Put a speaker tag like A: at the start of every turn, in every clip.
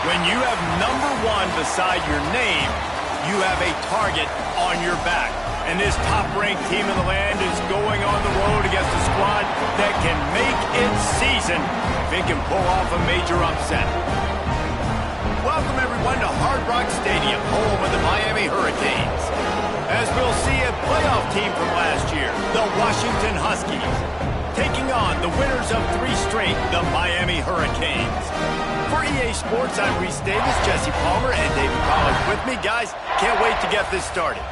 A: When you have number 1 beside your name, you have a target on your back. And this top-ranked team in the land is going on the road against a squad that can make its season if it can pull off a major upset. Welcome, everyone, to Hard Rock Stadium, home of the Miami Hurricanes. As we'll see a playoff team from last year, the Washington Huskies, taking on the winners of 3 straight, the Miami Hurricanes. For EA Sports, I'm Reese Davis, Jesse Palmer, and David Pollack with me. Guys, can't wait to get this started.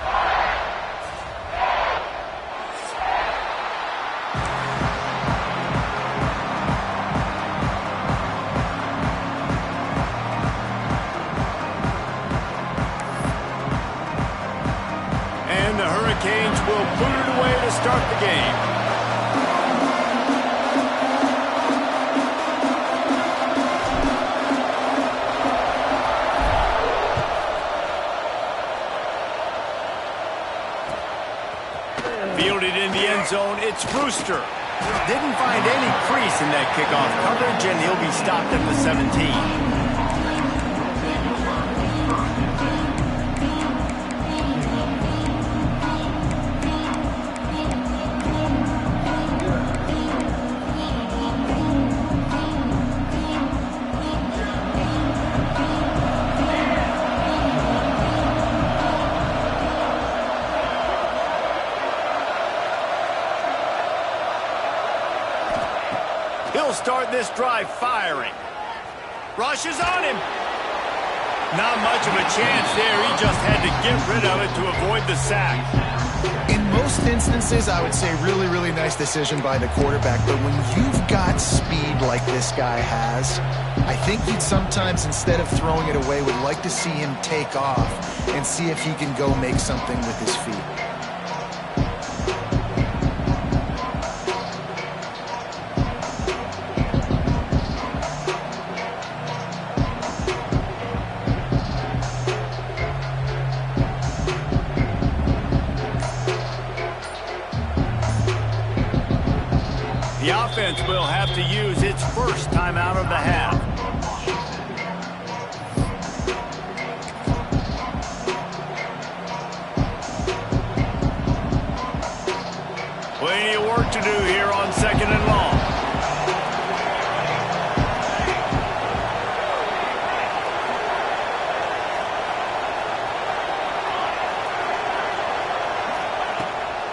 A: And the Hurricanes will put it away to start the game. Fielded in the end zone, it's Brewster. Didn't find any crease in that kickoff coverage, and he'll be stopped at the 17. He'll start this drive firing. Rush is on him. Not much of a chance there. He just had to get rid of it to avoid the sack.
B: In most instances, I would say really, really nice decision by the quarterback. But when you've got speed like this guy has, I think he'd sometimes, instead of throwing it away, would like to see him take off and see if he can go make something with his feet.
A: The offense will have to use its first timeout of the half. Plenty of work to do here on 2nd and long.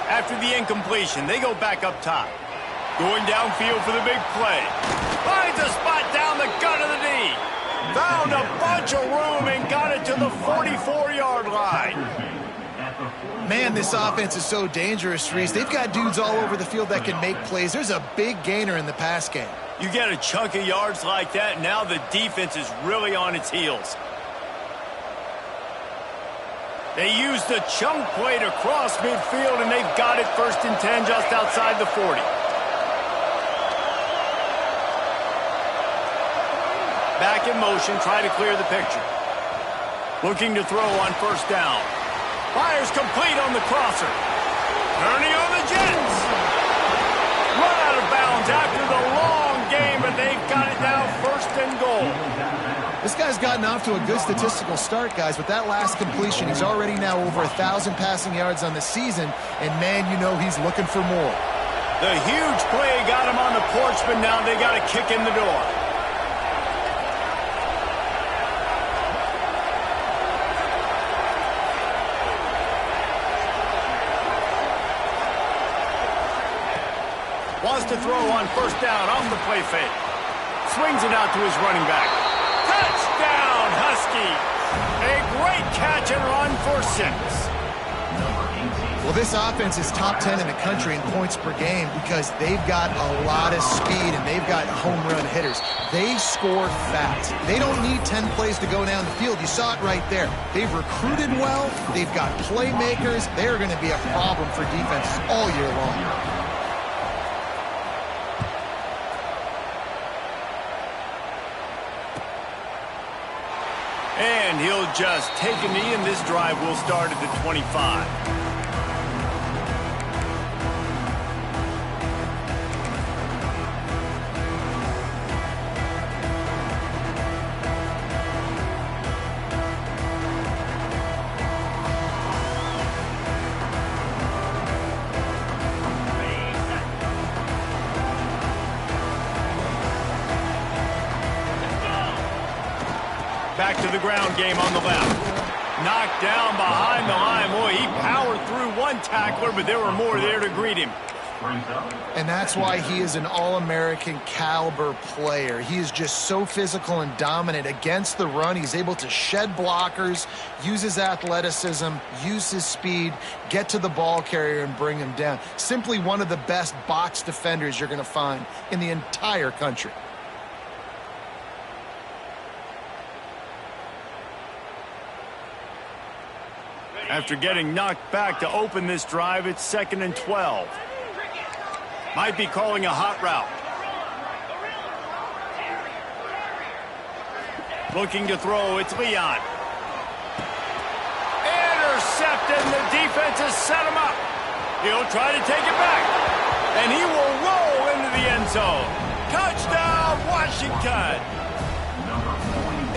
A: After the incompletion, they go back up top. Going downfield for the big play. Finds a spot down the gut of the knee. Found a bunch of room and got it to the 44-yard line.
B: Man, this offense is so dangerous, Reese. They've got dudes all over the field that can make plays. There's a big gainer in the pass game.
A: You get a chunk of yards like that, now the defense is really on its heels. They use the chunk play to cross midfield, and they've got it 1st and 10 just outside the 40. Back in motion, try to clear the picture. Looking to throw on 1st down. Fires complete on the crosser. Turning on the Jets. Run out of bounds after the long game, but they've got it now 1st and goal.
B: This guy's gotten off to a good statistical start, guys. With that last completion, he's already now over 1,000 passing yards on the season, and man, you know he's looking for more.
A: The huge play got him on the porch, but now they got a kick in the door. Wants to throw on 1st down off the play fake. Swings it out to his running back. Touchdown, Huskies! A great catch and run for 6.
B: Well, this offense is top 10 in the country in points per game because they've got a lot of speed and they've got home run hitters. They score fast. They don't need 10 plays to go down the field. You saw it right there. They've recruited well. They've got playmakers. They're going to be a problem for defenses all year long.
A: And he'll just take a knee, and this drive will start at the 25. Back to the ground game on the left. Knocked down behind the line. Boy, he powered through one tackler, but there were more there to greet him.
B: And that's why he is an All-American caliber player. He is just so physical and dominant against the run. He's able to shed blockers, use his athleticism, use his speed, get to the ball carrier and bring him down. Simply one of the best box defenders you're going to find in the entire country.
A: After getting knocked back to open this drive, it's 2nd and 12. Might be calling a hot route. Looking to throw, it's Leon. Intercepted, and the defense has set him up. He'll try to take it back. And he will roll into the end zone. Touchdown, Washington!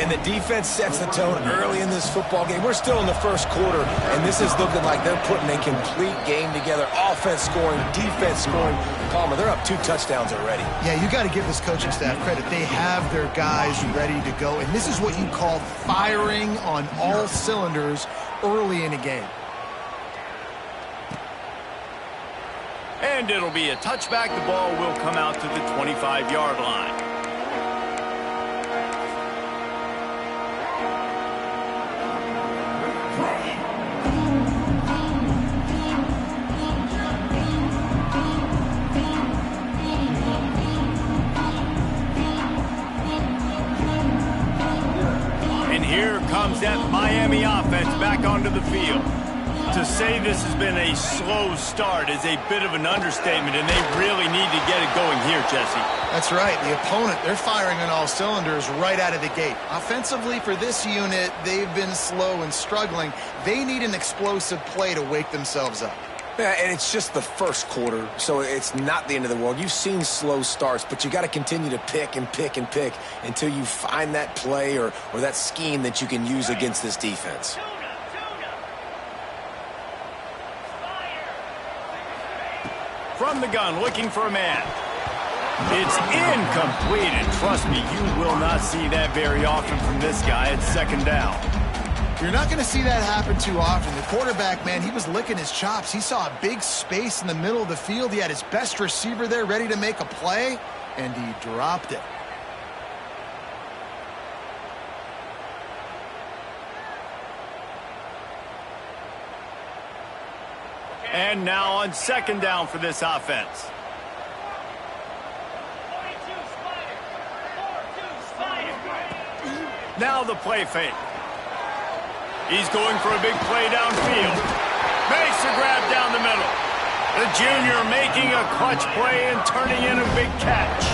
C: And the defense sets the tone early in this football game. We're still in the first quarter, and this is looking like they're putting a complete game together. Offense scoring, defense scoring. Palmer, they're up 2 touchdowns already.
B: Yeah, you got to give this coaching staff credit. They have their guys ready to go, and this is what you call firing on all cylinders early in a game.
A: And it'll be a touchback. The ball will come out to the 25-yard line. Here comes that Miami offense back onto the field. To say this has been a slow start is a bit of an understatement, and they really need to get it going here, Jesse.
B: That's right. The opponent, they're firing on all cylinders right out of the gate. Offensively, for this unit, they've been slow and struggling. They need an explosive play to wake themselves up.
C: Yeah, and it's just the first quarter, so it's not the end of the world. You've seen slow starts, but you got to continue to pick and pick and pick until you find that play or that scheme that you can use against this defense.
A: From the gun, looking for a man. It's incomplete, and trust me, you will not see that very often from this guy at 2nd down.
B: You're not going to see that happen too often. The quarterback, man, he was licking his chops. He saw a big space in the middle of the field. He had his best receiver there ready to make a play, and he dropped it.
A: And now on 2nd down for this offense. Now the play fake. He's going for a big play downfield. Makes a grab down the middle. The junior making a clutch play and turning in a big catch.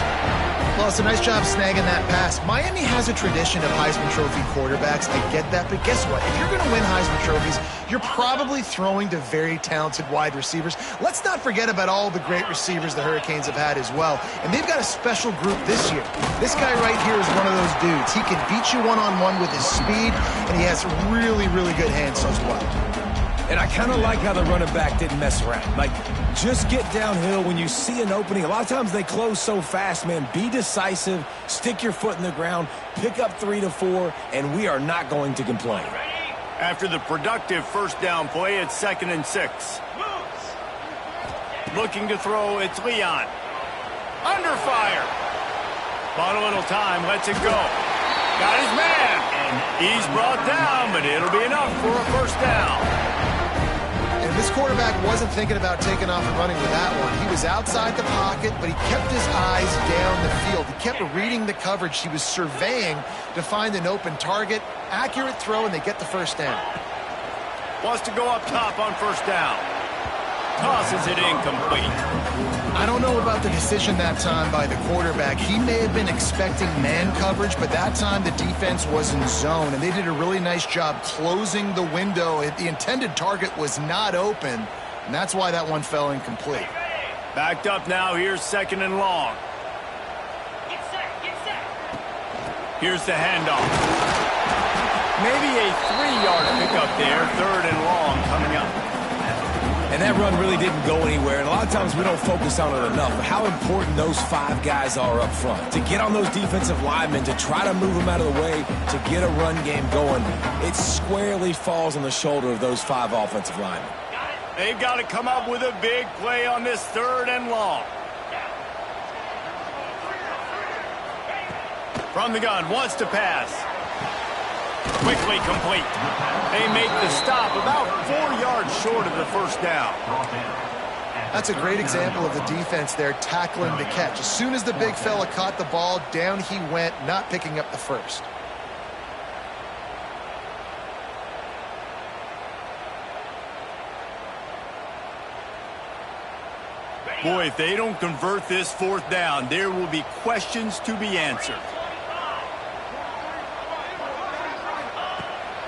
B: Well, it's a nice job snagging that pass. Miami has a tradition of Heisman Trophy quarterbacks. I get that, but guess what? If you're going to win Heisman Trophies, you're probably throwing to very talented wide receivers. Let's not forget about all the great receivers the Hurricanes have had as well. And they've got a special group this year. This guy right here is one of those dudes. He can beat you one-on-one with his speed, and he has really, really good hands as well.
C: And I kind of like how the running back didn't mess around. Like, just get downhill when you see an opening. A lot of times they close so fast, man. Be decisive, stick your foot in the ground, pick up 3 to 4, and we are not going to complain.
A: After the productive 1st down play, it's 2nd and 6. Looking to throw, it's Leon. Under fire. Bought a little time, lets it go. Got his man. He's brought down, but it'll be enough for a 1st down.
B: And this quarterback wasn't thinking about taking off and running with that one. He was outside the pocket, but he kept his eyes down the field. He kept reading the coverage. He was surveying to find an open target. Accurate throw, and they get the 1st down.
A: Wants to go up top on 1st down. Tosses it incomplete.
B: I don't know about the decision that time by the quarterback. He may have been expecting man coverage, but that time the defense was in zone, and they did a really nice job closing the window. The intended target was not open, and that's why that one fell incomplete.
A: Backed up now. Here's 2nd and long. Here's the handoff. Maybe a 3-yard pickup there. 3rd and long coming up.
C: And that run really didn't go anywhere, and a lot of times we don't focus on it enough, but how important those 5 guys are up front. To get on those defensive linemen, to try to move them out of the way, to get a run game going, it squarely falls on the shoulder of those 5 offensive linemen.
A: They've got to come up with a big play on this 3rd and long. From the gun, wants to pass. Quickly complete. They make the stop about 4 yards short of the first down.
B: That's a great example of the defense there tackling the catch. As soon as the big fella caught the ball, down he went, not picking up the first.
A: Boy, if they don't convert this 4th down, there will be questions to be answered.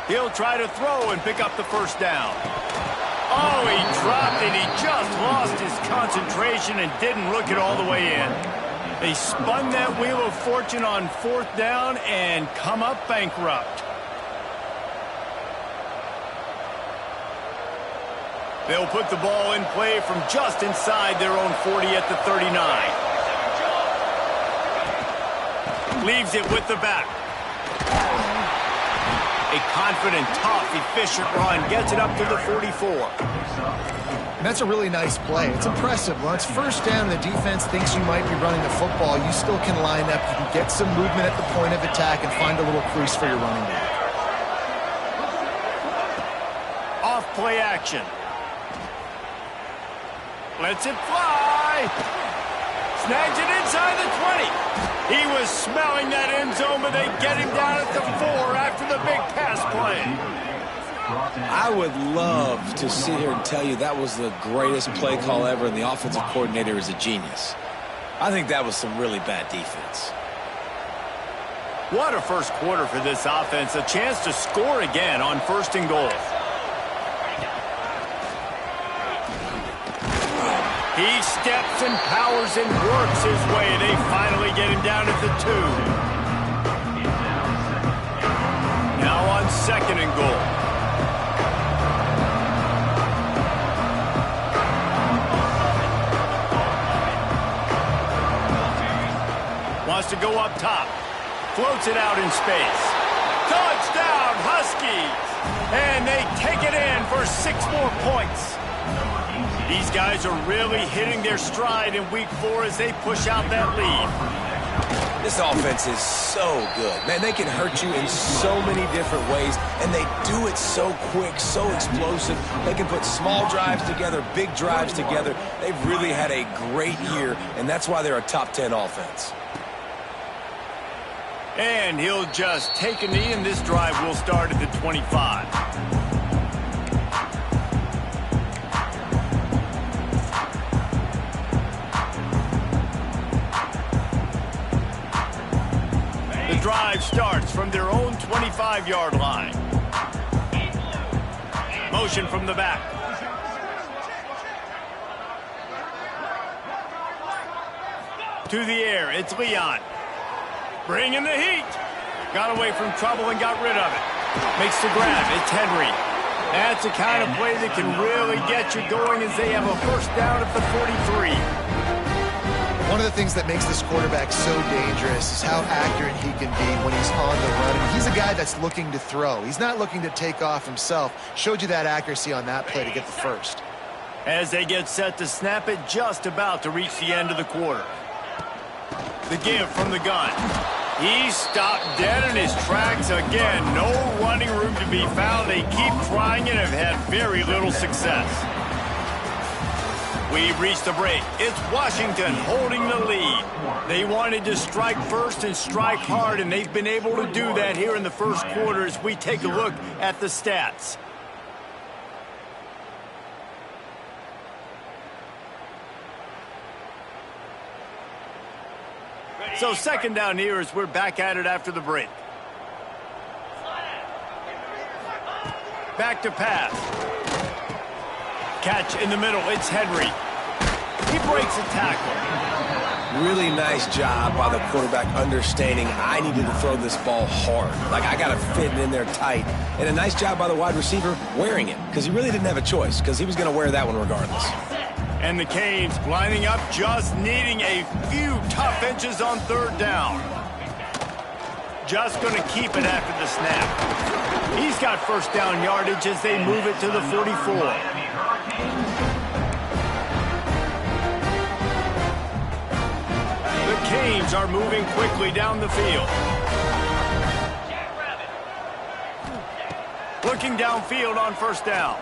A: He'll try to throw and pick up the first down. Oh, he dropped it. He just lost his concentration and didn't look it all the way in. They spun that wheel of fortune on 4th down and come up bankrupt. They'll put the ball in play from just inside their own 40 at the 39. Leaves it with the back. A confident, tough, efficient run gets it up to the 44.
B: And that's a really nice play. It's impressive. When it's 1st down and the defense thinks you might be running the football, you still can line up. You can get some movement at the point of attack and find a little crease for your running back.
A: Off play action. Lets it fly. Snags it inside the 20. He was smelling that end zone, but they get him down at the 4 after the big pass play.
C: I would love to sit here and tell you that was the greatest play call ever, and the offensive coordinator is a genius. I think that was some really bad defense.
A: What a first quarter for this offense. A chance to score again on 1st and goal. He steps and powers and works his way. They finally get him down at the 2. Now on 2nd and goal. Wants to go up top. Floats it out in space. Touchdown, Huskies! And they take it in for 6 more points. These guys are really hitting their stride in week 4 as they push out that lead.
C: This offense is so good. Man, they can hurt you in so many different ways, and they do it so quick, so explosive. They can put small drives together, big drives together. They've really had a great year, and that's why they're a top 10 offense.
A: And he'll just take a knee, and this drive will start at the 25. Drive starts from their own 25-yard line. Motion from the back. To the air, it's Leon. Bringing the heat. Got away from trouble and got rid of it. Makes the grab, it's Henry. That's the kind of play that can really get you going as they have a 1st down at the 43.
B: One of the things that makes this quarterback so dangerous is how accurate he can be when he's on the run. And he's a guy that's looking to throw. He's not looking to take off himself. Showed you that accuracy on that play to get the 1st.
A: As they get set to snap it, just about to reach the end of the quarter. The give from the gun. He stopped dead in his tracks again. No running room to be found. They keep trying it and have had very little success. We've reached the break. It's Washington holding the lead. They wanted to strike first and strike hard, and they've been able to do that here in the first quarter as we take a look at the stats. So 2nd down here as we're back at it after the break. Back to pass. Catch in the middle, it's Henry. He breaks a tackle.
C: Really nice job by the quarterback understanding I needed to throw this ball hard. Like, I got to fit it in there tight. And a nice job by the wide receiver wearing it, because he really didn't have a choice, because he was going to wear that one regardless.
A: And the Canes lining up, just needing a few tough inches on third down. Just going to keep it after the snap. He's got first down yardage as they move it to the 44. The Canes are moving quickly down the field. Looking downfield on first down.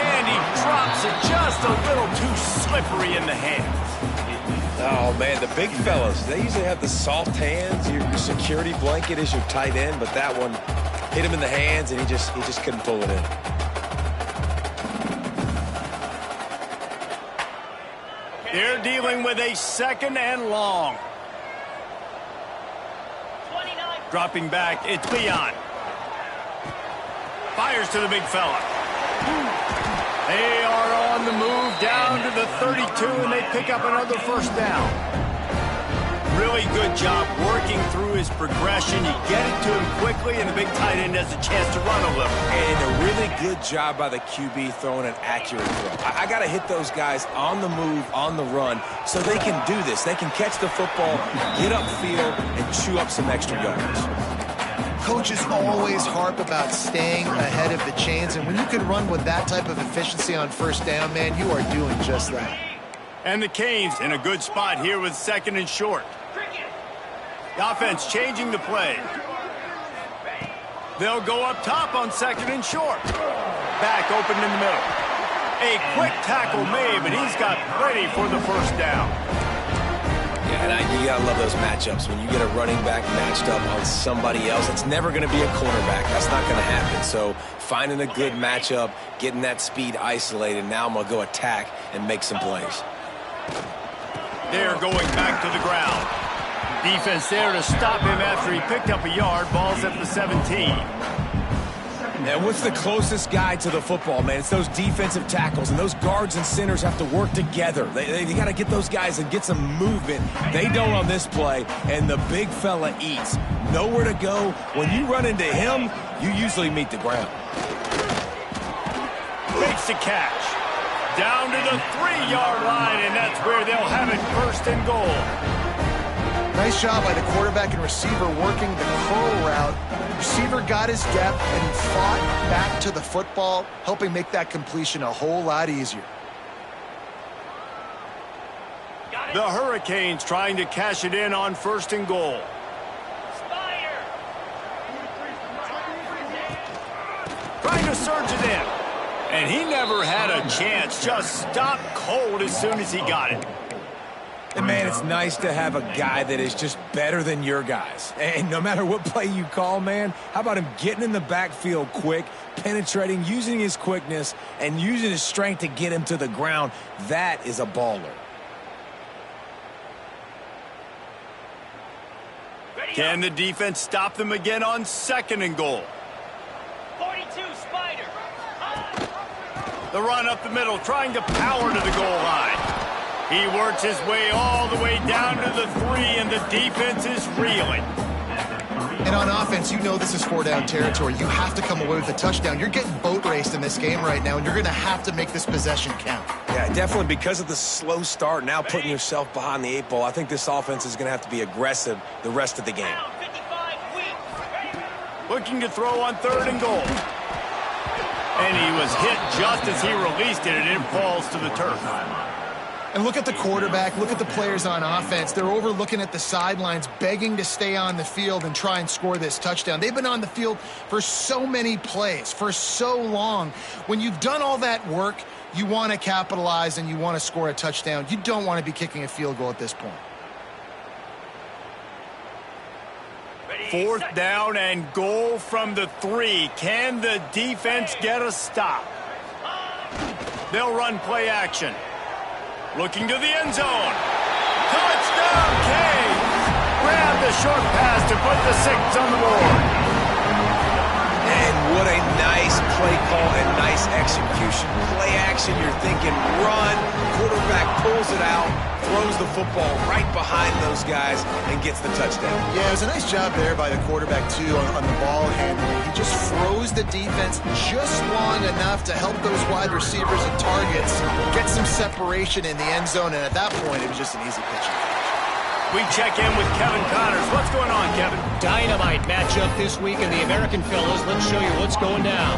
A: And he drops it just a little too slippery in the hands.
C: Oh, man, the big fellas, they usually have the soft hands. Your security blanket is your tight end, but that one hit him in the hands, and he just couldn't pull it in.
A: They're dealing with a second and long. Dropping back, it's Leon. Fires to the big fella. They are on the move down to the 32, and they pick up another first down. Really good job working through his progression. You get it to him quickly, and the big tight end has a chance to run a little.
C: And a really good job by the QB throwing an accurate throw. I got to hit those guys on the move, on the run, so they can do this. They can catch the football, get upfield, and chew up some extra yards.
B: Coaches always harp about staying ahead of the chains, and when you can run with that type of efficiency on first down, man, you are doing just that.
A: And the Canes in a good spot here with second and short. The offense changing the play. They'll go up top on second and short. Back open in the middle. A quick tackle made, but he's got plenty for the first down.
C: Yeah, and you gotta love those matchups. When you get a running back matched up on somebody else, it's never gonna be a cornerback. That's not gonna happen. So finding a good matchup, getting that speed isolated, now I'm gonna go attack and make some plays.
A: They're going back to the ground. Defense there to stop him after he picked up a yard. Ball's at the 17.
C: And what's the closest guy to the football, man? It's those defensive tackles, and those guards and centers have to work together. They got to get those guys and get some movement. They don't on this play, and the big fella eats. Nowhere to go. When you run into him, you usually meet the ground.
A: Makes the catch. Down to the 3-yard line, and that's where they'll have it first and goal.
B: Nice job by the quarterback and receiver working the curl route. Receiver got his depth, and he fought back to the football, helping make that completion a whole lot easier.
A: The Hurricanes trying to cash it in on first and goal. Trying to surge it in. And he never had a chance. Just stopped cold as soon as he got it.
C: And, man, it's nice to have a guy that is just better than your guys. And no matter what play you call, man, how about him getting in the backfield quick, penetrating, using his quickness, and using his strength to get him to the ground? That is a baller.
A: Can the defense stop them again on second and goal?
D: 42, Spider.
A: The run up the middle, trying to power to the goal line. He works his way all the way down to the 3, and the defense is reeling.
B: And on offense, you know this is 4-down territory. You have to come away with a touchdown. You're getting boat raced in this game right now, and you're going to have to make this possession count.
C: Yeah, definitely because of the slow start, now putting yourself behind the 8 ball, I think this offense is going to have to be aggressive the rest of the game.
A: Looking to throw on third and goal. And he was hit just as he released it, and it falls to the turf.
B: And look at the quarterback, look at the players on offense. They're over looking at the sidelines, begging to stay on the field and try and score this touchdown. They've been on the field for so many plays, for so long. When you've done all that work, you want to capitalize and you want to score a touchdown. You don't want to be kicking a field goal at this point.
A: Fourth down and goal from the 3. Can the defense get a stop? They'll run play action. Looking to the end zone. Touchdown, Canes! Grab the short pass to put the 6 on the board.
C: And What a nice play call and nice execution. Play action, you're thinking run. Quarterback pulls it out, throws the football right behind those guys, and gets the touchdown.
B: Yeah, it was a nice job there by the quarterback, too, on the ball handling. He just froze the defense just long enough to help those wide receivers and targets get some separation in the end zone, and at that point, it was just an easy pitch.
A: We check in with Kevin Connors. What's going on, Kevin?
E: Dynamite matchup this week in the American, fellas. Let's show you what's going down.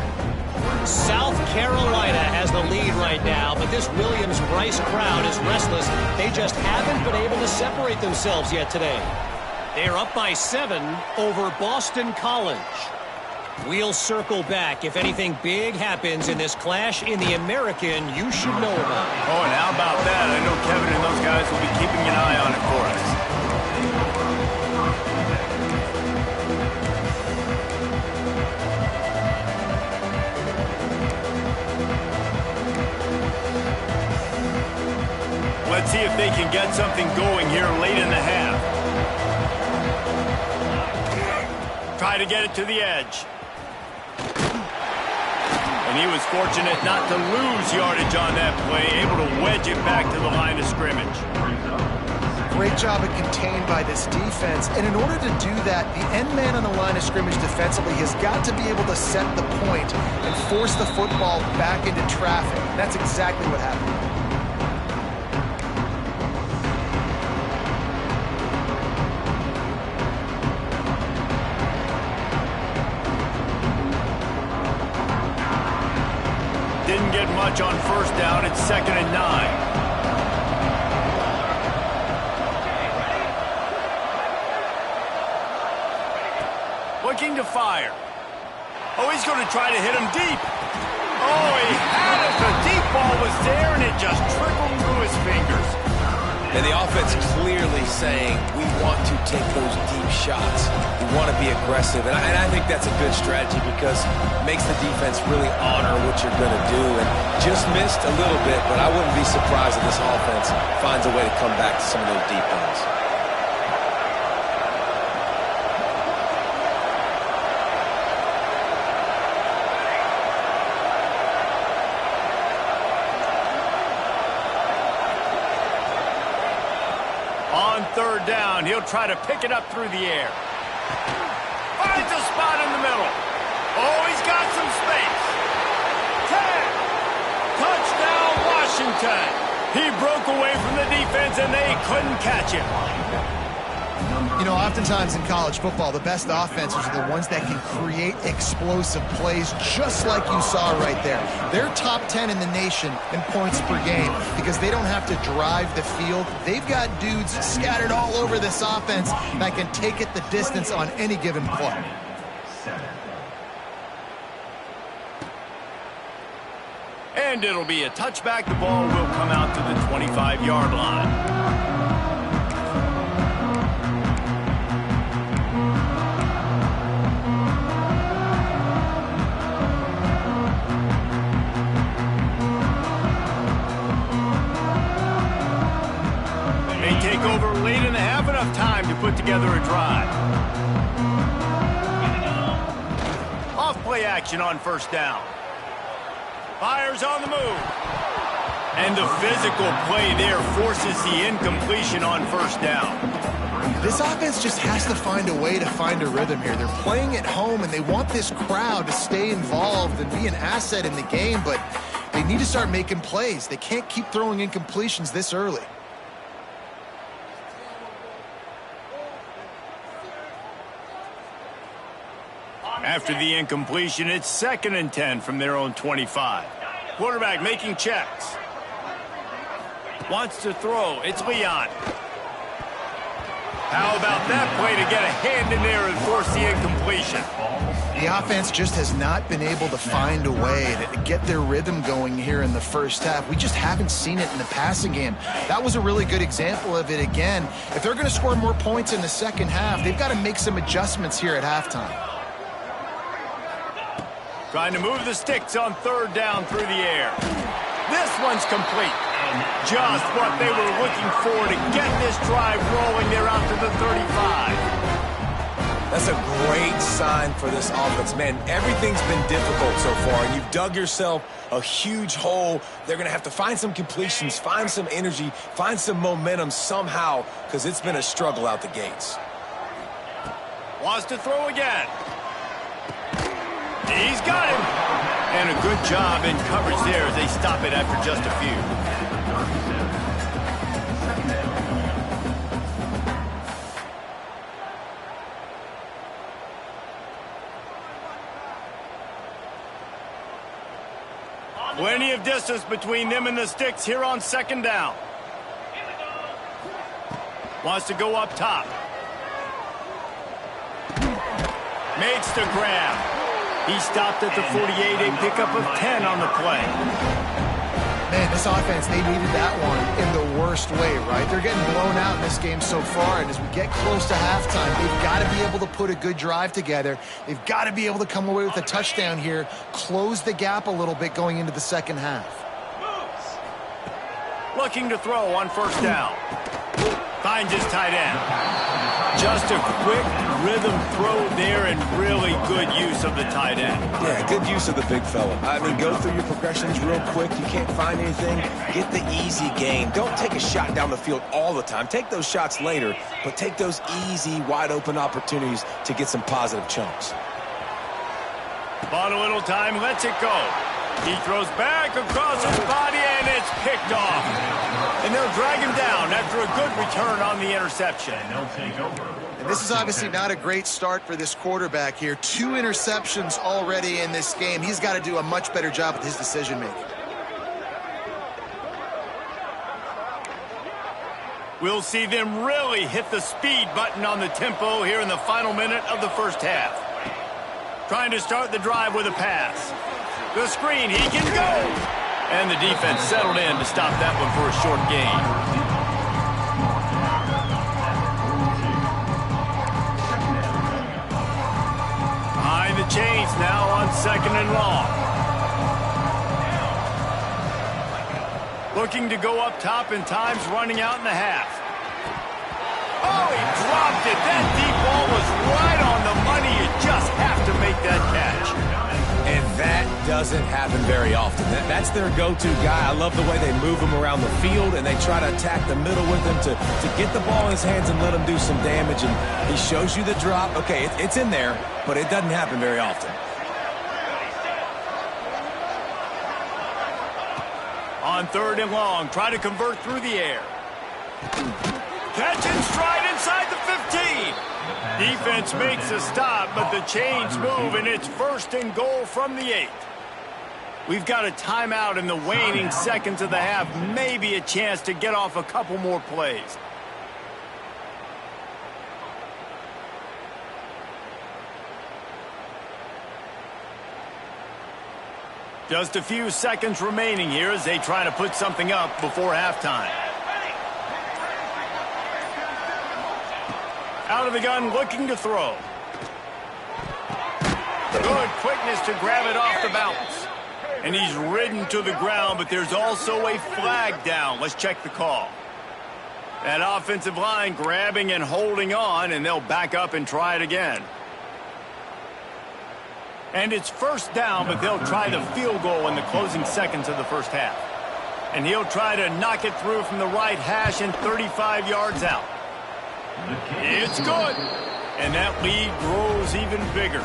E: South Carolina has the lead right now, but this Williams-Brice crowd is restless. They just haven't been able to separate themselves yet today. They're up by 7 over Boston College. We'll circle back if anything big happens in this clash in the American you should know about.
A: Oh, and how about that? I know Kevin and those guys will be keeping an eye on it for us. Let's see if they can get something going here late in the half. Try to get it to the edge. And he was fortunate not to lose yardage on that play, able to wedge it back to the line of scrimmage.
B: Great job at contained by this defense. And in order to do that, the end man on the line of scrimmage defensively has got to be able to set the point and force the football back into traffic. That's exactly what happened.
A: Didn't get much on first down. It's 2nd and 9. Looking to fire. Oh, he's going to try to hit him deep. Oh, he had it. The deep ball was there, and it just trickled through his fingers.
C: And the offense clearly saying, we want to take those deep shots. We want to be aggressive. And I think that's a good strategy because it makes the defense really honor what you're going to do. And just missed a little bit, but I wouldn't be surprised if this offense finds a way to come back to some of those deep ones.
A: On 3rd down, he'll try to pick it up through the air. Finds a spot in the middle. Oh, he's got some space. 10. Touchdown, Washington. He broke away from the defense, and they couldn't catch him.
B: You know, oftentimes in college football, the best offenses are the ones that can create explosive plays, just like you saw right there. They're top 10 in the nation in points per game because they don't have to drive the field. They've got dudes scattered all over this offense that can take it the distance on any given play.
A: And it'll be a touchback. The ball will come out to the 25-yard line. Take over late in the half, enough time to put together a drive. Off play action on 1st down. Fires on the move. And the physical play there forces the incompletion on 1st down.
B: This offense just has to find a way to find a rhythm here. They're playing at home, and they want this crowd to stay involved and be an asset in the game, but they need to start making plays. They can't keep throwing incompletions this early.
A: After the incompletion, it's 2nd and 10 from their own 25. Quarterback making checks. Wants to throw. It's Leon. How about that play to get a hand in there and force the incompletion?
B: The offense just has not been able to find a way to get their rhythm going here in the first half. We just haven't seen it in the passing game. That was a really good example of it again. If they're going to score more points in the second half, they've got to make some adjustments here at halftime.
A: Trying to move the sticks on 3rd down through the air. This one's complete. Just what they were looking for to get this drive rolling. They're out to the 35.
C: That's a great sign for this offense. Man, everything's been difficult so far, and you've dug yourself a huge hole. They're going to have to find some completions, find some energy, find some momentum somehow, because it's been a struggle out the gates.
A: Wants to throw again. He's got him. And a good job in coverage there as they stop it after just a few. Plenty of distance between them and the sticks here on second down. Wants to go up top. Makes the grab. He stopped at the 48, a pickup of 10 on the play.
B: Man, this offense, they needed that one in the worst way, right? They're getting blown out in this game so far, and as we get close to halftime, they've got to be able to put a good drive together. They've got to be able to come away with a touchdown here, close the gap a little bit going into the second half.
A: Looking to throw on first down. Finds his tight end. Just a quick rhythm throw there and really good use of the tight end.
C: Yeah, good use of the big fella. I mean, go through your progressions real quick. You can't find anything. Get the easy gain. Don't take a shot down the field all the time. Take those shots later, but take those easy, wide-open opportunities to get some positive chunks.
A: Bought a little time, lets it go. He throws back across his body, and it's picked off. And they'll drag him down after a good return on the interception.
B: And this is obviously not a great start for this quarterback here. 2 interceptions already in this game. He's got to do a much better job with his decision-making.
A: We'll see them really hit the speed button on the tempo here in the final minute of the first half. Trying to start the drive with a pass. The screen, he can go! And the defense settled in to stop that one for a short gain. Behind the chains now on second and long. Looking to go up top, and time's running out in the half. Oh, he dropped it. That deep ball was right on the money. You just have to make that catch.
C: And that doesn't happen very often. That's their go-to guy. I love the way they move him around the field, and they try to attack the middle with him to get the ball in his hands and let him do some damage. And he shows you the drop. Okay, it's in there, but it doesn't happen very often.
A: On third and long, try to convert through the air. Catch and stride inside the 15. Defense makes a stop, but the chains move, and it's first and goal from the 8. We've got a timeout in the waning seconds of the half. Maybe a chance to get off a couple more plays. Just a few seconds remaining here as they try to put something up before halftime. Out of the gun, looking to throw. Good quickness to grab it off the bounce. And he's ridden to the ground, but there's also a flag down. Let's check the call. That offensive line grabbing and holding on, and they'll back up and try it again. And it's first down, but they'll try the field goal in the closing seconds of the first half. And he'll try to knock it through from the right hash and 35 yards out. It's good. And that lead grows even bigger.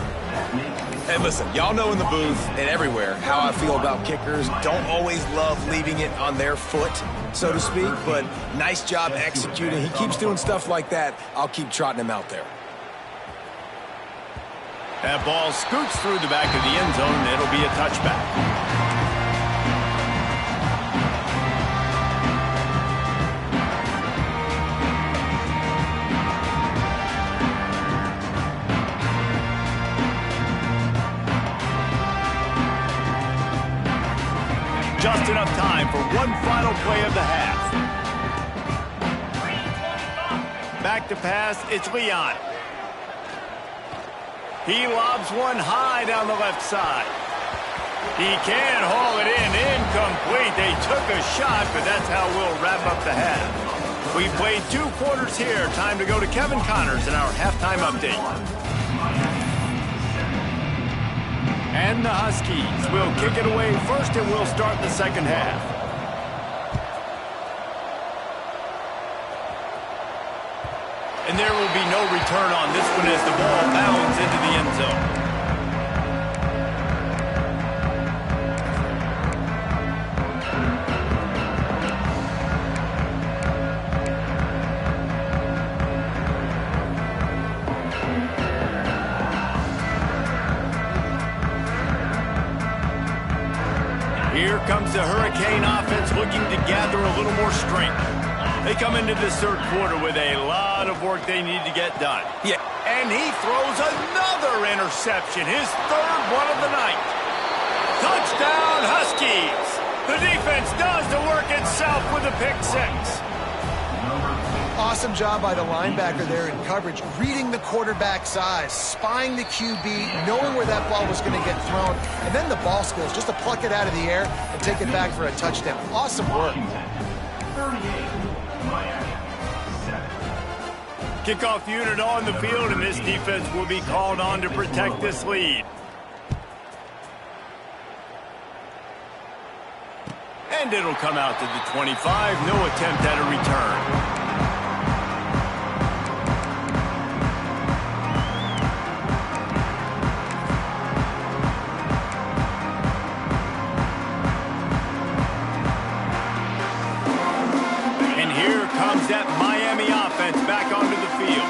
C: And listen, y'all know in the booth and everywhere how I feel about kickers. Don't always love leaving it on their foot, so to speak, but nice job executing. He keeps doing stuff like that. I'll keep trotting him out there.
A: That ball scoots through the back of the end zone, and it'll be a touchback. Just enough time for one final play of the half. Back to pass, it's Leon. He lobs one high down the left side. He can haul it in, incomplete. They took a shot, but that's how we'll wrap up the half. We've played 2 quarters here. Time to go to Kevin Connors in our halftime update. and the Huskies will kick it away first, and we'll start the second half. And there will be no return on this one as the ball bounds into the end zone. Here comes the Hurricane offense looking to gather a little more strength. They come into this third quarter with a lot of work they need to get done.
C: Yeah.
A: And he throws another interception, his third one of the night. Touchdown, Huskies! The defense does the work itself with a pick six.
B: Awesome job by the linebacker there in coverage, reading the quarterback's eyes, spying the QB, knowing where that ball was going to get thrown, and then the ball skills just to pluck it out of the air and take it back for a touchdown. Awesome work.
A: Kickoff unit on the field, and this defense will be called on to protect this lead. And it'll come out to the 25. No attempt at a return. That Miami offense back onto the field.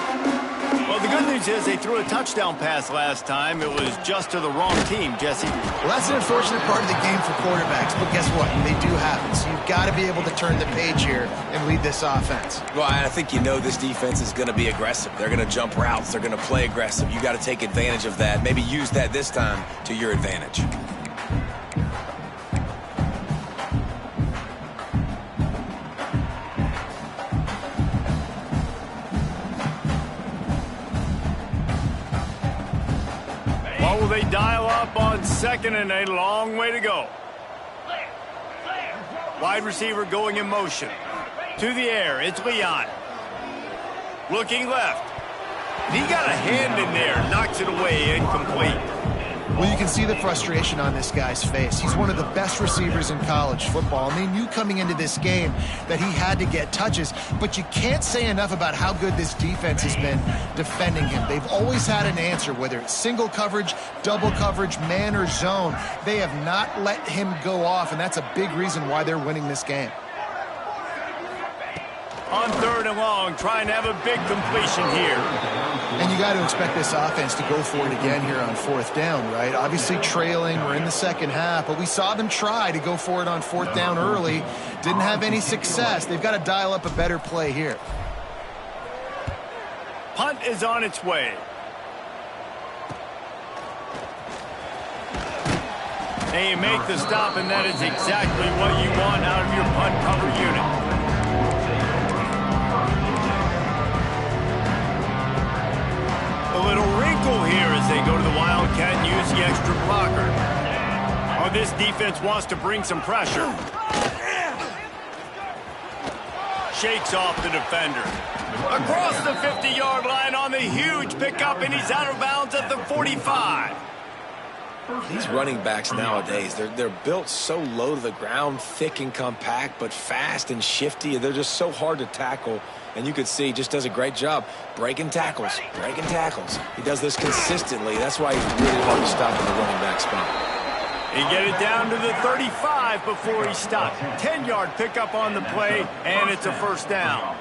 A: Well, the good news is they threw a touchdown pass last time. It was just to the wrong team, Jesse.
B: Well, that's an unfortunate part of the game for quarterbacks, but guess what? They do happen. So you've got to be able to turn the page here and lead this offense.
C: Well, I think you know this defense is going to be aggressive. They're going to jump routes. They're going to play aggressive. You got to take advantage of that. Maybe use that this time to your advantage.
A: They dial up on second, and a long way to go. Wide receiver going in motion. To the air, it's Leon. Looking left. He got a hand in there, knocks it away, incomplete.
B: Well, you can see the frustration on this guy's face. He's one of the best receivers in college football, and they knew coming into this game that he had to get touches, but you can't say enough about how good this defense has been defending him. They've always had an answer, whether it's single coverage, double coverage, man or zone. They have not let him go off, and that's a big reason why they're winning this game.
A: On third and long, trying to have a big completion here.
B: And you got to expect this offense to go for it again here on fourth down, right? Obviously trailing, we're in the second half, but we saw them try to go for it on fourth down early. Didn't have any success. They've got to dial up a better play here.
A: Punt is on its way. They make the stop, and that is exactly what you want out of your punt cover unit. A little wrinkle here as they go to the Wildcat and use the extra blocker. Oh, this defense wants to bring some pressure. Shakes off the defender. Across the 50-yard line on the huge pickup, and he's out of bounds at the 45.
C: These running backs nowadays, they're built so low to the ground, thick and compact, but fast and shifty. They're just so hard to tackle. And you could see he just does a great job breaking tackles. He does this consistently. That's why he's really hard to stop in the running back spot.
A: He get it down to the 35 before he stopped. 10-yard pickup on the play, and it's a first down.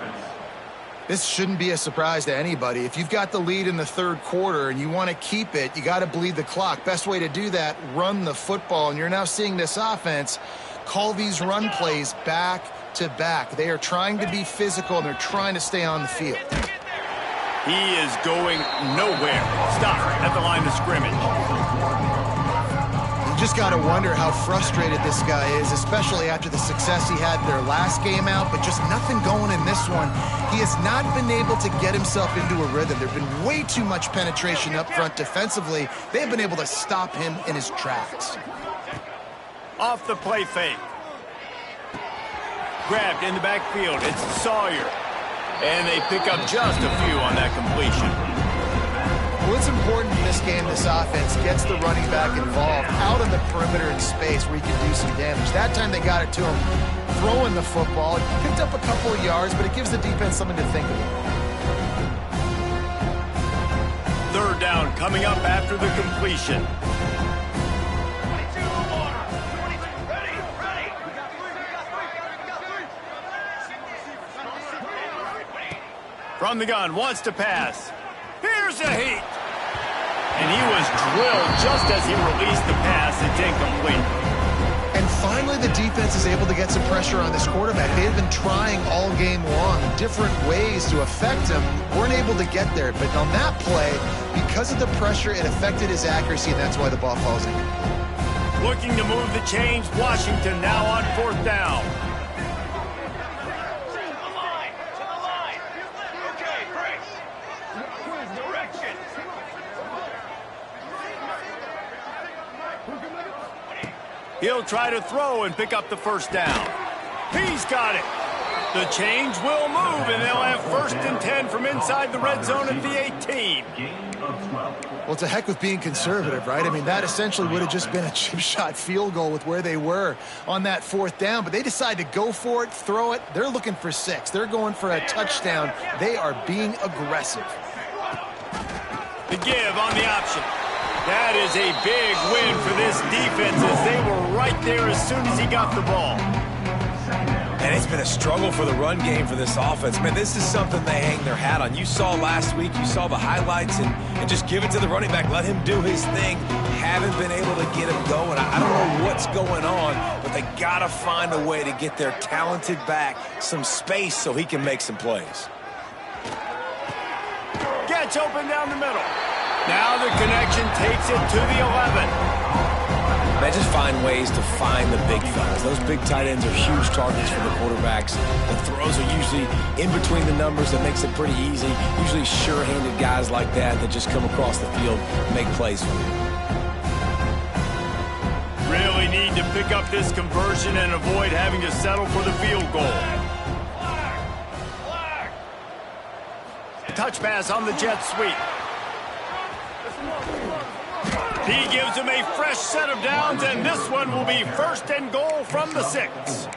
B: This shouldn't be a surprise to anybody. If you've got the lead in the third quarter and you want to keep it, you got to bleed the clock. Best way to do that, run the football. And you're now seeing this offense call these run plays back to back. They are trying to be physical, and they're trying to stay on the field.
A: He is going nowhere. Stop at the line of scrimmage.
B: You just got to wonder how frustrated this guy is, especially after the success he had their last game out, but just nothing going in this one. He has not been able to get himself into a rhythm. There's been way too much penetration up front defensively. They've been able to stop him in his tracks.
A: Off the play fake. Grabbed in the backfield. It's Sawyer. And they pick up just a few on that completion.
B: Well, it's important in this game, this offense gets the running back involved out on the perimeter in space where he can do some damage. That time they got it to him throwing the football. It picked up a couple of yards, but it gives the defense something to think about.
A: Third down coming up after the completion. From the gun, wants to pass. Here's a heat. And he was drilled just as he released the pass. It's incomplete.
B: And finally, the defense is able to get some pressure on this quarterback. They had been trying all game long, different ways to affect him. Weren't able to get there. But on that play, because of the pressure, it affected his accuracy, and that's why the ball falls in.
A: Looking to move the chains. Washington now on fourth down. He'll try to throw and pick up the first down. He's got it. The change will move, and they'll have 1st and 10 from inside the red zone at the 18.
B: Well, it's a heck with being conservative, right? I mean, that essentially would have just been a chip shot field goal with where they were on that 4th down, but they decide to go for it, throw it. They're looking for 6. They're going for a touchdown. They are being aggressive.
A: The give on the option. That is a big win for this defense as they were right there as soon as he got the ball.
C: And it's been a struggle for the run game for this offense. Man, this is something they hang their hat on. You saw last week, you saw the highlights, and just give it to the running back. Let him do his thing. Haven't been able to get him going. I don't know what's going on, but they got to find a way to get their talented back some space so he can make some plays.
A: Gets open down the middle. Now the connection takes it to the 11.
C: Man, just find ways to find the big fellas. Those big tight ends are huge targets for the quarterbacks. The throws are usually in between the numbers. That makes it pretty easy. Usually sure-handed guys like that just come across the field and make plays for you.
A: Really need to pick up this conversion and avoid having to settle for the field goal. Touch pass on the jet sweep. He gives him a fresh set of downs, and this one will be 1st and goal from the 6.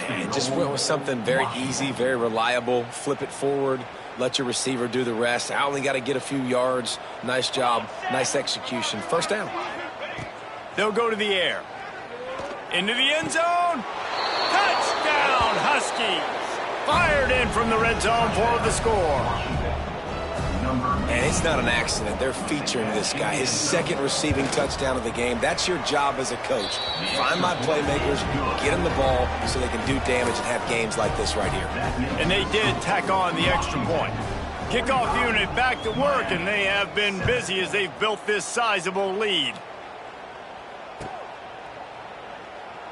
C: And just went with something very easy, very reliable. Flip it forward, let your receiver do the rest. I only got to get a few yards. Nice job, nice execution. 1st down.
A: They'll go to the air. Into the end zone. Touchdown, Huskies. Fired in from the red zone for the score.
C: And it's not an accident. They're featuring this guy. His 2nd receiving touchdown of the game. That's your job as a coach. Find my playmakers, get them the ball so they can do damage and have games like this right here.
A: And they did tack on the extra point. Kickoff unit back to work, and they have been busy as they've built this sizable lead.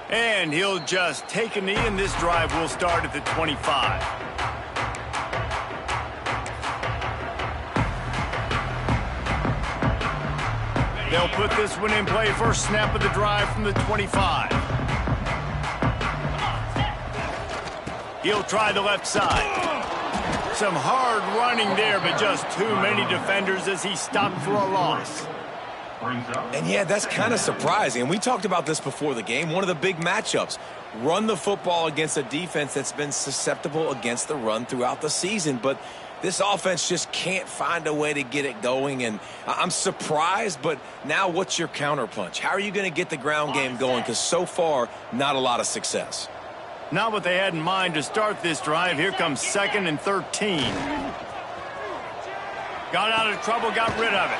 A: And he'll just take a knee, and this drive will start at the 25. They'll put this one in play. First snap of the drive from the 25. He'll try the left side. Some hard running there, but just too many defenders as he stopped for a loss.
C: And yeah, that's kind of surprising. And we talked about this before the game. One of the big matchups. Run the football against a defense that's been susceptible against the run throughout the season. But this offense just can't find a way to get it going, and I'm surprised, but now what's your counterpunch? How are you going to get the ground game going? Because so far, not a lot of success.
A: Not what they had in mind to start this drive. Here comes 2nd and 13. Got out of trouble, got rid of it.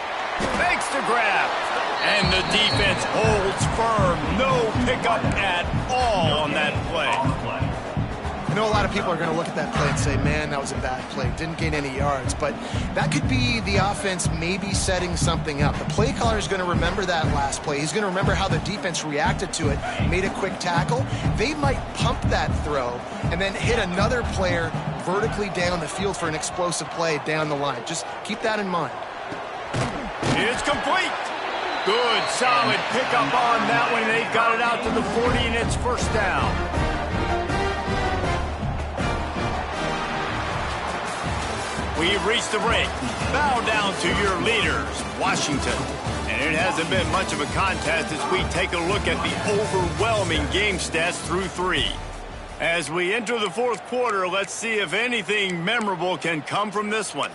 A: Fakes the grab. And the defense holds firm. No pickup at all on that play.
B: I know a lot of people are going to look at that play and say, man, that was a bad play. Didn't gain any yards. But that could be the offense maybe setting something up. The play caller is going to remember that last play. He's going to remember how the defense reacted to it, made a quick tackle. They might pump that throw and then hit another player vertically down the field for an explosive play down the line. Just keep that in mind.
A: It's complete. Good, solid pickup on that one. They've got it out to the 40, and it's 1st down. We've reached the break. Bow down to your leaders, Washington. And it hasn't been much of a contest as we take a look at the overwhelming game stats through 3. As we enter the fourth quarter, let's see if anything memorable can come from this one.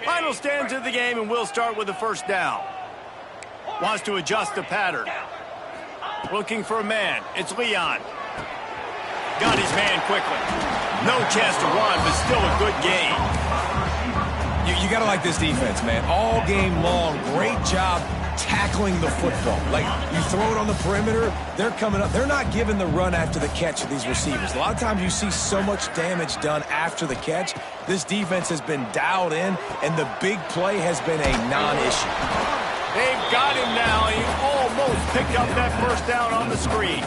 A: Final stanza of the game, and we'll start with the first down. Wants to adjust the pattern. Looking for a man. It's Leon. Got his man quickly. No chance to run, but still a good gain.
C: You got to like this defense, man. All game long, great job tackling the football. Like, you throw it on the perimeter, they're coming up. They're not giving the run after the catch to these receivers. A lot of times you see so much damage done after the catch. This defense has been dialed in, and the big play has been a non-issue.
A: They've got him now. He almost picked up that first down on the screen.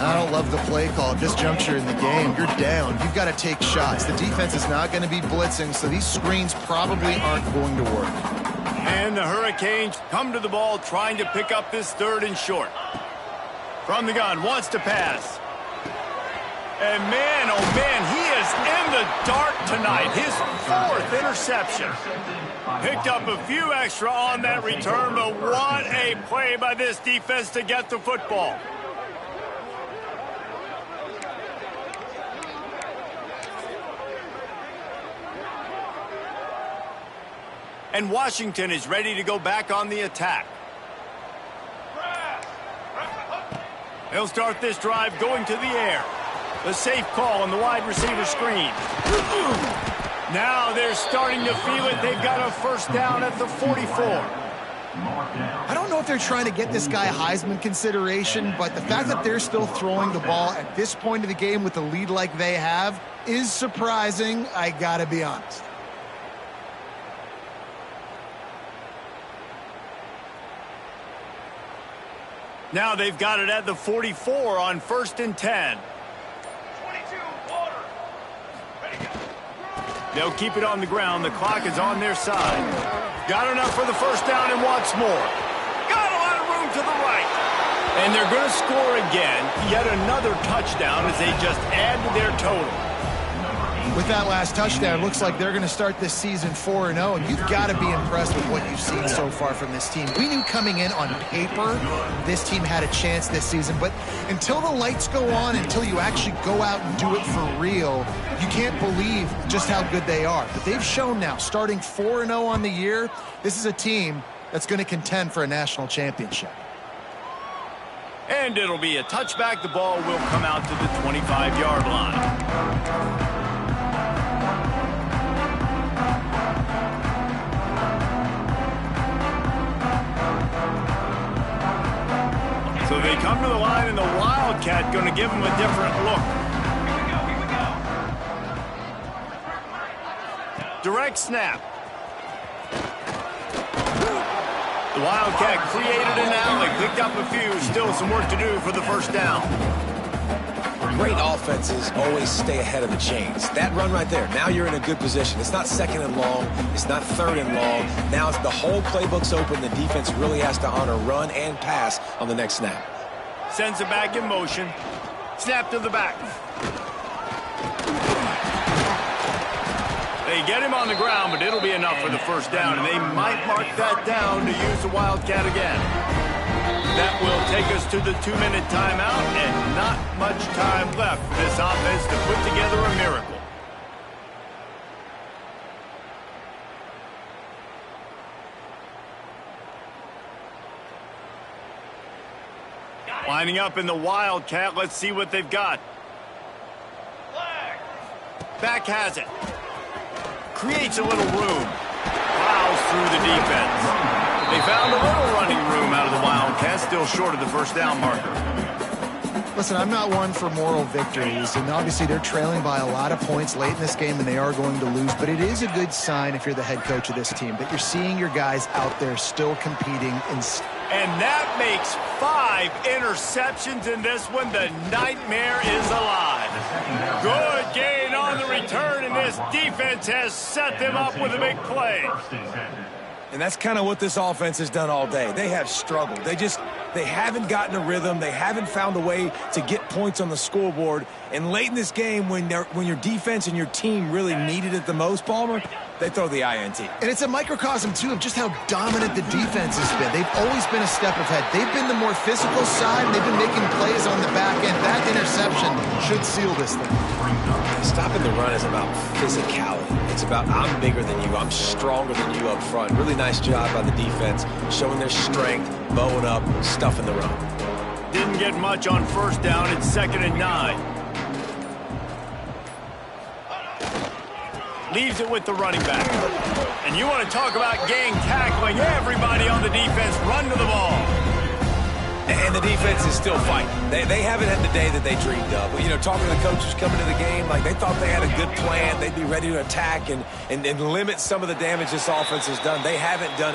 B: I don't love the play call at this juncture in the game. You're down. You've got to take shots. The defense is not going to be blitzing, so these screens probably aren't going to work.
A: And the Hurricanes come to the ball trying to pick up this 3rd and short. From the gun, wants to pass. And man, oh man, he is in the dark tonight. His 4th interception. Picked up a few extra on that return, but what a play by this defense to get the football. And Washington is ready to go back on the attack. They'll start this drive going to the air. The safe call on the wide receiver screen. Now they're starting to feel it. They've got a first down at the 44.
B: I don't know if they're trying to get this guy Heisman consideration, but the fact that they're still throwing the ball at this point of the game with a lead like they have is surprising, I gotta be honest.
A: Now they've got it at the 44 on 1st and 10. They'll keep it on the ground. The clock is on their side. Got enough for the first down and wants more. Got a lot of room to the right. And they're going to score again. Yet another touchdown as they just add to their total.
B: With that last touchdown, looks like they're going to start this season 4-0, and you've got to be impressed with what you've seen so far from this team. We knew coming in on paper this team had a chance this season, but until the lights go on, until you actually go out and do it for real, you can't believe just how good they are. But they've shown now, starting 4-0 on the year, this is a team that's going to contend for a national championship.
A: And it'll be a touchback. The ball will come out to the 25-yard line. So they come to the line, and the Wildcat going to give them a different look. Here we go. Direct snap. The Wildcat created an alley, picked up a few, still some work to do for the first down.
C: Great offenses always stay ahead of the chains. That run right there, now you're in a good position. It's not 2nd and long. It's not 3rd and long. Now the whole playbook's open. The defense really has to honor run and pass on the next snap.
A: Sends it back in motion. Snap to the back. They get him on the ground, but it'll be enough for the first down, and they might mark that down to use the Wildcat again. That will take us to the 2-minute timeout, and not much time left for this offense to put together a miracle. Lining up in the Wildcat, let's see what they've got. Back has it. Creates a little room. Plows through the defense. They found a little running room out of the Wildcats, still short of the first down marker.
B: Listen, I'm not one for moral victories, and obviously they're trailing by a lot of points late in this game, and they are going to lose, but it is a good sign if you're the head coach of this team that you're seeing your guys out there still competing.
A: And that makes 5 interceptions in this one. The nightmare is alive. Good gain on the return, and this defense has set them up with a big play.
C: And that's kind of what this offense has done all day. They have struggled. They They haven't gotten a rhythm. They haven't found a way to get points on the scoreboard. And late in this game, when your defense and your team really needed it the most, Palmer, they throw the INT.
B: And it's a microcosm, too, of just how dominant the defense has been. They've always been a step ahead. They've been the more physical side, and they've been making plays on the back end. That interception should seal this thing.
C: Stopping the run is about physicality. It's about I'm bigger than you. I'm stronger than you up front. Really nice job by the defense, showing their strength, bowing up, stuffing the run.
A: Didn't get much on first down. It's 2nd and 9. Leaves it with the running back. And you want to talk about gang tackling. Everybody on the defense run to the ball.
C: And the defense is still fighting. They haven't had the day that they dreamed of. You know, talking to the coaches coming to the game, like they thought they had a good plan. They'd be ready to attack and limit some of the damage this offense has done. They haven't done it.